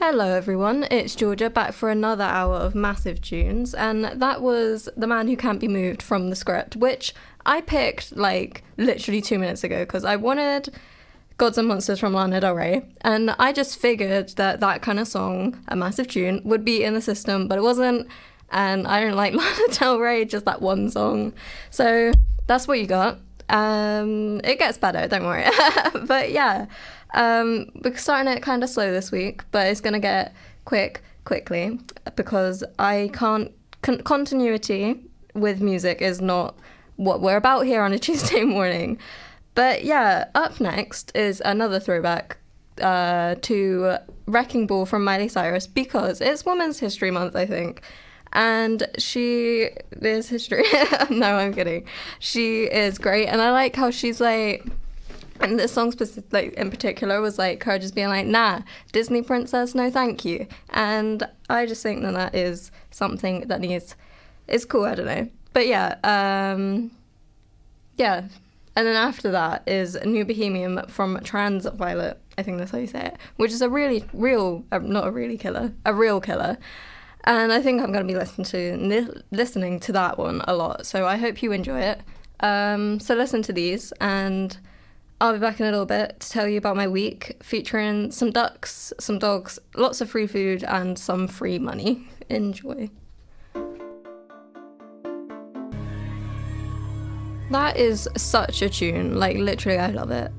Hello everyone, it's Georgia back for another hour of massive tunes, and that was The Man Who Can't Be Moved from the script, which I picked like literally 2 minutes ago because I wanted Gods and Monsters from Lana Del Rey, and I just figured that that kind of song, a massive tune, would be in the system, but it wasn't, and I don't like Lana Del Rey, just that one song. So that's what you got. It gets better, don't worry. But yeah, we're starting it kind of slow this week, but it's going to get quickly because I can't... continuity with music is not what we're about here on a Tuesday morning. But yeah, up next is another throwback to Wrecking Ball from Miley Cyrus because it's Women's History Month, I think. And she is history. No, I'm kidding. She is great, and I like how she's like, and this song like in particular was like her just being like, nah, Disney princess, no thank you. And I just think that is something that it's cool. I don't know, but yeah. And then after that is New Bohemian from Trans Violet. I think that's how you say it, which is a really real, not a really killer, a real killer. And I think I'm going to be listening to that one a lot. So I hope you enjoy it. So listen to these, and I'll be back in a little bit to tell you about my week, featuring some ducks, some dogs, lots of free food, and some free money. Enjoy. That is such a tune. Like, literally, I love it.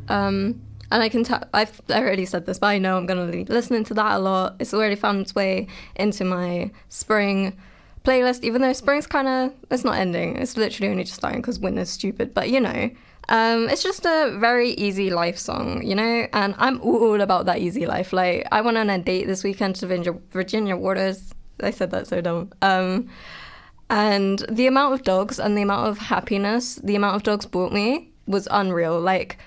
And I can tell, I've already said this, but I know I'm going to be listening to that a lot. It's already found its way into my spring playlist, even though spring's kind of, it's not ending. It's literally only just starting because winter's stupid. But, you know, it's just a very easy life song, you know? And I'm all about that easy life. Like, I went on a date this weekend to Virginia Waters. I said that so dumb. And the amount of dogs and the amount of happiness the amount of dogs brought me was unreal. Like,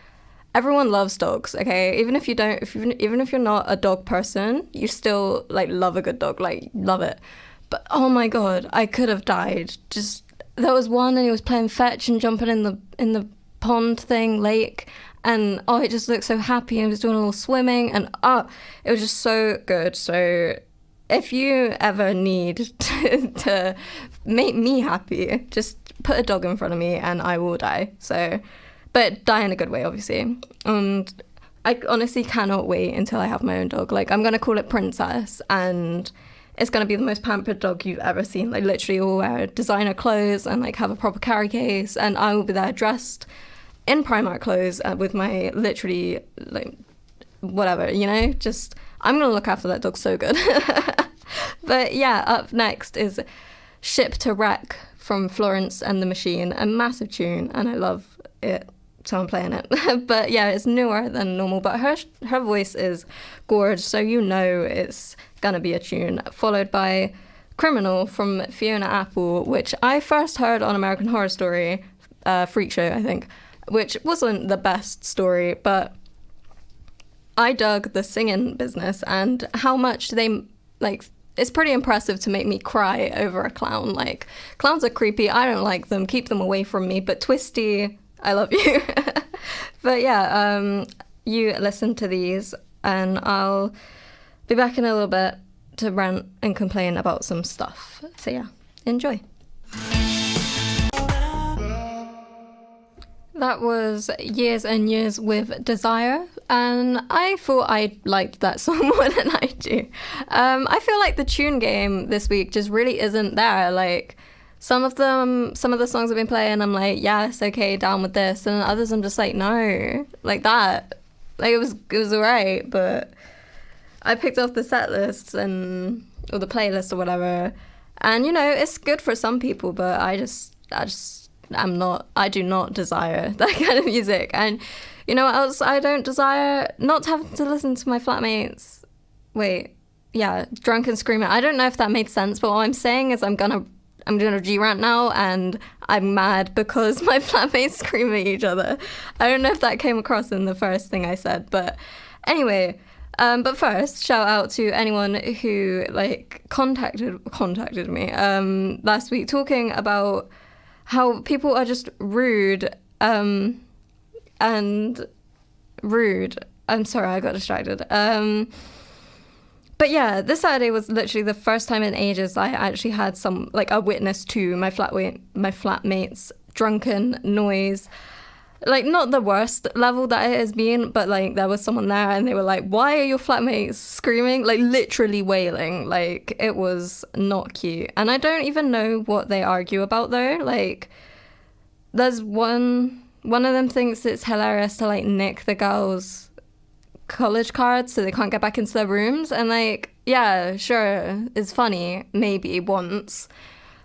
everyone loves dogs, okay? Even if you're not a dog person, you still like love a good dog, like love it. But oh my god, I could have died. Just there was one, and he was playing fetch and jumping in the pond thing, lake, and it just looked so happy, and he was doing a little swimming, and it was just so good. So if you ever need to make me happy, just put a dog in front of me and I will die. So, but die in a good way, obviously. And I honestly cannot wait until I have my own dog. Like, I'm going to call it Princess, and it's going to be the most pampered dog you've ever seen. Like, literally will wear designer clothes and, like, have a proper carry case. And I will be there dressed in Primark clothes with my literally, like, whatever, you know? Just, I'm going to look after that dog so good. But, yeah, up next is Ship to Wreck from Florence and the Machine. A massive tune, and I love it. So I'm playing it. But yeah, it's newer than normal, but her voice is gorgeous, so you know it's gonna be a tune. Followed by Criminal from Fiona Apple, which I first heard on American Horror Story, Freak Show, I think, which wasn't the best story, but I dug the singing business and how much they, like, it's pretty impressive to make me cry over a clown. Like, clowns are creepy, I don't like them, keep them away from me, but Twisty, I love you. But yeah, you listen to these, and I'll be back in a little bit to rant and complain about some stuff. So yeah, enjoy. That was Years and Years with Desire, and I thought I liked that song more than I do. I feel like the tune game this week just really isn't there. Like, some of the songs I've been playing, I'm like, yes, okay, down with this, and others I'm just like, no, like that. Like, it was alright, but I picked off the set list or the playlist or whatever, and you know, it's good for some people, but I do not desire that kind of music. And you know what else I don't desire? Not having to listen to my flatmates. Drunk and screaming. I don't know if that made sense, but what I'm saying is I'm gonna G-rant now, and I'm mad because my flatmates scream at each other. I don't know if that came across in the first thing I said, but anyway, but first, shout out to anyone who, like, contacted me last week talking about how people are just rude, and rude. I'm sorry, I got distracted. But yeah, this Saturday was literally the first time in ages I actually had some, like, a witness to my flatmates' drunken noise. Like, not the worst level that it has been, but like there was someone there and they were like, why are your flatmates screaming? Like, literally wailing. Like, it was not cute. And I don't even know what they argue about though. Like, there's one of them thinks it's hilarious to like nick the girls' college cards so they can't get back into their rooms, and like, yeah, sure, it's funny maybe once,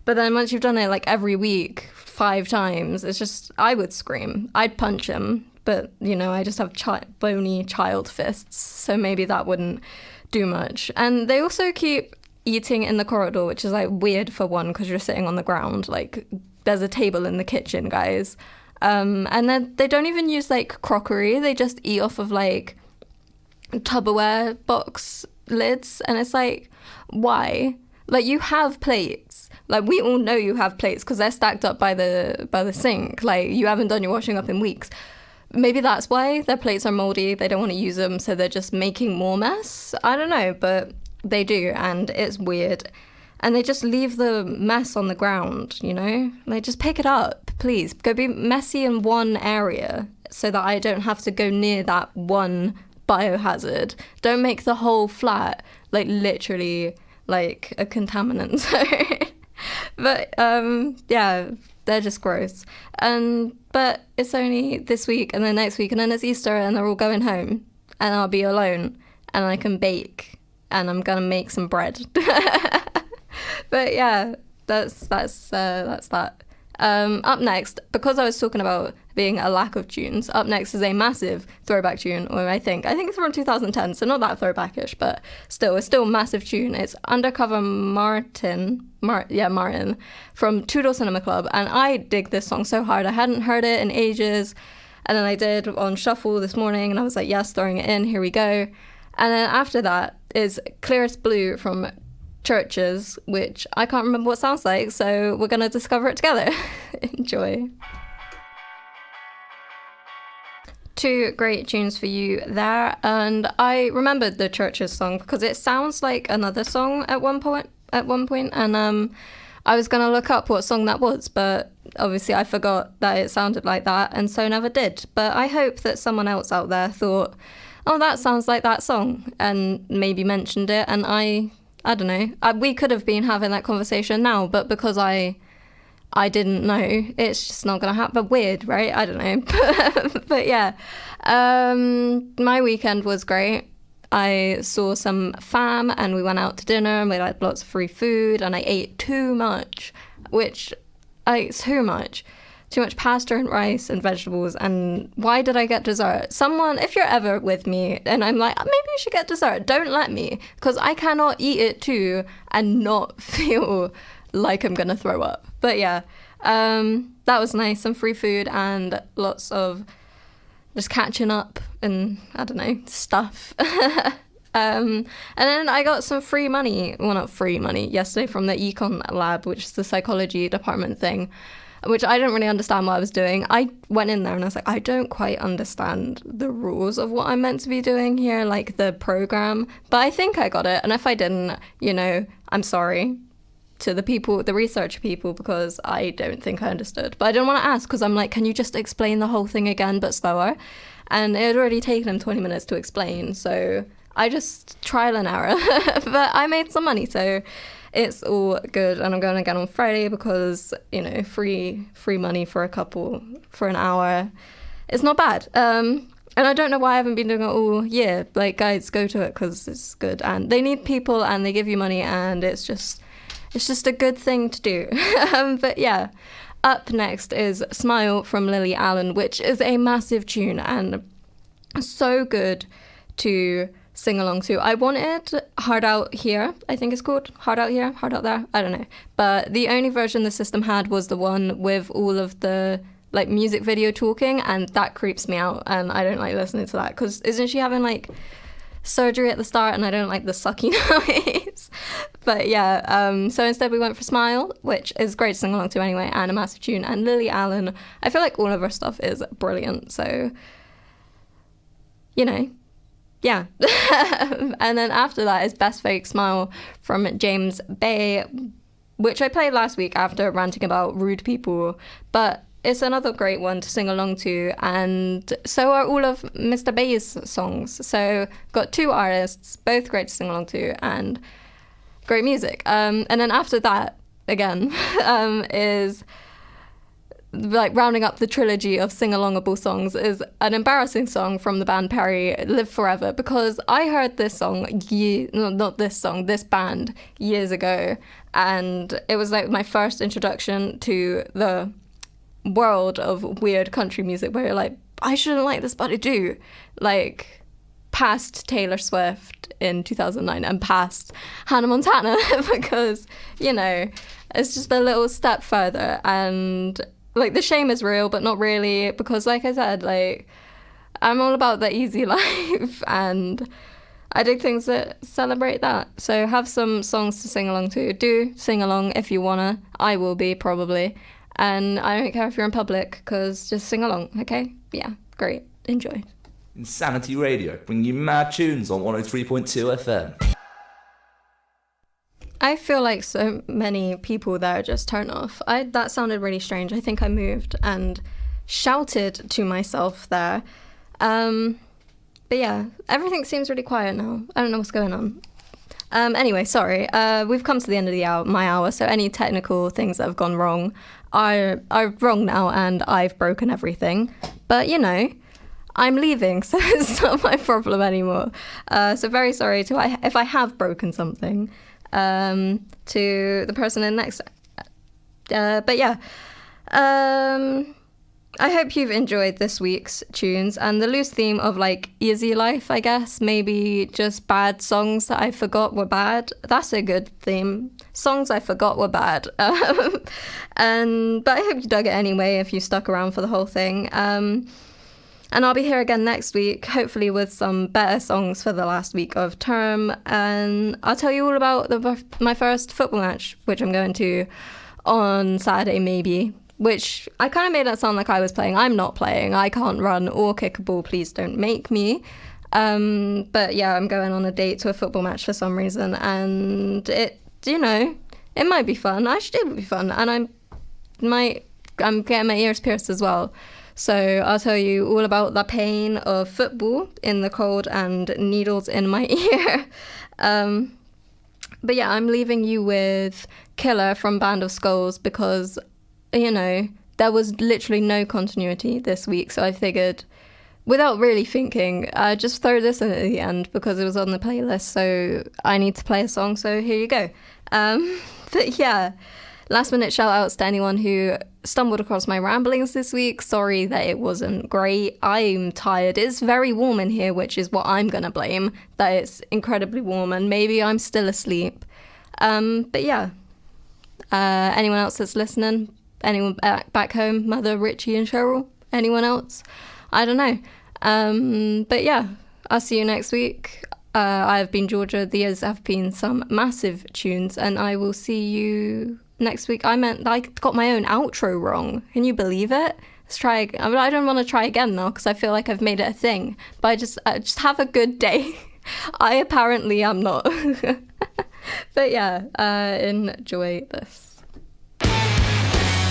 but then once you've done it like every week 5 times, it's just, I would scream, I'd punch him, but you know, I just have bony child fists, so maybe that wouldn't do much. And they also keep eating in the corridor, which is like weird for one because you're sitting on the ground, like there's a table in the kitchen, guys. And then they don't even use like crockery, they just eat off of like Tupperware box lids, and it's like, why? Like, you have plates, like we all know you have plates because they're stacked up by the sink, like you haven't done your washing up in weeks. Maybe that's why their plates are moldy, they don't want to use them, so they're just making more mess. I don't know, but they do, and it's weird. And they just leave the mess on the ground, you know? Like, just pick it up, please. Go be messy in one area so that I don't have to go near that one biohazard. Don't make the whole flat like literally like a contaminant zone. But yeah, they're just gross. But it's only this week and then next week and then it's Easter and they're all going home and I'll be alone and I can bake and I'm gonna make some bread. But yeah, that's that. Up next, because I was talking about being a lack of tunes, up next is a massive throwback tune, or I think it's from 2010, so not that throwbackish, but it's still a massive tune. It's Undercover Martin from Two Door Cinema Club, and I dig this song so hard. I hadn't heard it in ages, and then I did on shuffle this morning, and I was like, yes, throwing it in, here we go. And then after that is Clearest Blue from Churches, which I can't remember what it sounds like, so we're gonna discover it together. Enjoy. 2 great tunes for you there, and I remembered the Churches song because it sounds like another song at one point, and I was gonna look up what song that was, but obviously I forgot that it sounded like that, and so never did. But I hope that someone else out there thought, oh, that sounds like that song, and maybe mentioned it, and I don't know. We could have been having that conversation now, but because I didn't know, it's just not going to happen. But weird, right? I don't know. But yeah, my weekend was great. I saw some fam and we went out to dinner and we had lots of free food and I ate too much, too much pasta and rice and vegetables. And why did I get dessert? Someone, if you're ever with me and I'm like, maybe you should get dessert, don't let me, because I cannot eat it too and not feel like I'm gonna throw up. But yeah, that was nice. Some free food and lots of just catching up and I don't know, stuff. And then I got some free money, well, not free money, yesterday from the Econ Lab, which is the psychology department thing, which I didn't really understand what I was doing. I went in there and I was like, I don't quite understand the rules of what I'm meant to be doing here, like the program, but I think I got it. And if I didn't, you know, I'm sorry to the research people, because I don't think I understood. But I didn't want to ask because I'm like, can you just explain the whole thing again, but slower? And it had already taken him 20 minutes to explain, so I just trial and error. But I made some money, so it's all good. And I'm going again on Friday because, you know, free money for a couple for an hour. It's not bad. And I don't know why I haven't been doing it all year. Like, guys, go to it because it's good. And they need people and they give you money and it's just a good thing to do. But yeah, up next is Smile from Lily Allen, which is a massive tune and so good to sing along to. I wanted Hard Out Here, I think it's called. Hard Out Here, Hard Out There, I don't know. But the only version the system had was the one with all of the like music video talking, and that creeps me out and I don't like listening to that because isn't she having like surgery at the start and I don't like the sucky noise. But yeah, so instead we went for Smile, which is great to sing along to anyway, and a massive tune. And Lily Allen, I feel like all of her stuff is brilliant, so you know, yeah. And then after that is Best Fake Smile from James Bay, which I played last week after ranting about rude people. But it's another great one to sing along to, and so are all of Mr. Bay's songs. So got two artists, both great to sing along to, and great music. And then after that, again, is like rounding up the trilogy of sing-alongable songs is an embarrassing song from the band Perry, Live Forever, because I heard this song, this band years ago, and it was like my first introduction to the world of weird country music where you're like, I shouldn't like this, but I do. Like, past Taylor Swift in 2009 and past Hannah Montana because, you know, it's just a little step further. And like, the shame is real, but not really, because like I said, like, I'm all about the easy life and I do things that celebrate that. So have some songs to sing along to. Do sing along if you wanna. I will be, probably. And I don't care if you're in public, because just sing along, okay? Yeah, great. Enjoy. Insanity Radio, bringing you mad tunes on 103.2 FM. I feel like so many people there just turn off. That sounded really strange. I think I moved and shouted to myself there. But yeah, everything seems really quiet now. I don't know what's going on. Anyway, sorry. We've come to the end of my hour, so any technical things that have gone wrong are wrong now, and I've broken everything. But, you know, I'm leaving, so it's not my problem anymore. So very sorry if I have broken something to the person in next. But yeah. I hope you've enjoyed this week's tunes and the loose theme of like easy life, I guess. Maybe just bad songs that I forgot were bad. That's a good theme. Songs I forgot were bad. But I hope you dug it anyway if you stuck around for the whole thing. And I'll be here again next week, hopefully with some better songs for the last week of term. And I'll tell you all about my first football match, which I'm going to on Saturday maybe. Which I kind of made that sound like I was playing. I'm not playing. I can't run or kick a ball. Please don't make me. But yeah, I'm going on a date to a football match for some reason. And it might be fun. It would be fun. And I'm getting my ears pierced as well. So I'll tell you all about the pain of football in the cold and needles in my ear. But yeah, I'm leaving you with Killer from Band of Skulls because, you know, there was literally no continuity this week. So I figured, without really thinking, just throw this in at the end because it was on the playlist. So I need to play a song. So here you go. But yeah, last minute shout outs to anyone who stumbled across my ramblings this week. Sorry that it wasn't great. I'm tired. It's very warm in here, which is what I'm going to blame. That it's incredibly warm and maybe I'm still asleep. But yeah, anyone else that's listening? Anyone back home? Mother, Richie and Cheryl? Anyone else? I don't know. But yeah, I'll see you next week. I have been Georgia. These have been some massive tunes, and I will see you next week. I got my own outro wrong. Can you believe it? Let's try again. I don't want to try again now because I feel like I've made it a thing. But just have a good day. I apparently am not. But yeah, enjoy this.